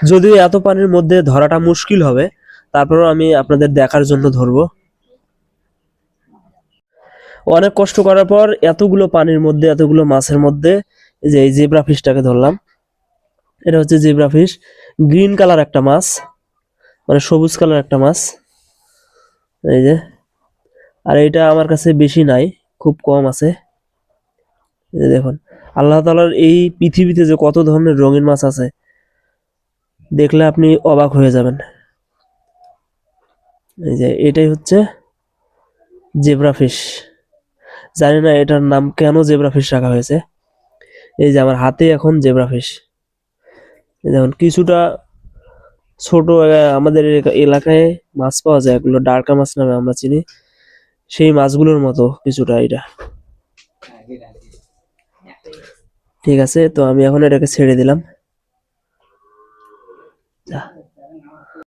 যদিও এত পানির মধ্যে ধরাটা মুশকিল হবে, তারপরেও আমি আপনাদের দেখার জন্য ধরবো। অনেক কষ্ট করার পর এতগুলো পানির মধ্যে, এতগুলো মাছের মধ্যে এই যে এই জেব্রা ফিশটাকে ধরলাম। এটা হচ্ছে জেব্রা ফিশ, গ্রিন কালার একটা মাছ, মানে সবুজ কালার একটা মাছ। এই যে, আর এটা আমার কাছে বেশি নাই, খুব কম আছে। এই যে দেখুন, আল্লাহ তাআলার এই পৃথিবীতে যে কত ধরনের রঙিন মাছ আছে, দেখলে আপনি অবাক হয়ে যাবেন। এই যে এটাই হচ্ছে জেব্রা ফিশ। জানি না এটার নাম কেন জেব্রা ফিশ রাখা হয়েছে। এই যে আমার হাতে এখন জেব্রা ফিশ। যেমন কিছুটা ছোট আমাদের এলাকায় মাছ পাওয়া যায়, এগুলো ডার্কা মাছ নামে আমরা চিনি, সেই মাছগুলোর মতো কিছুটা এটা। ঠিক আছে, তো আমি এখন এটাকে ছেড়ে দিলাম।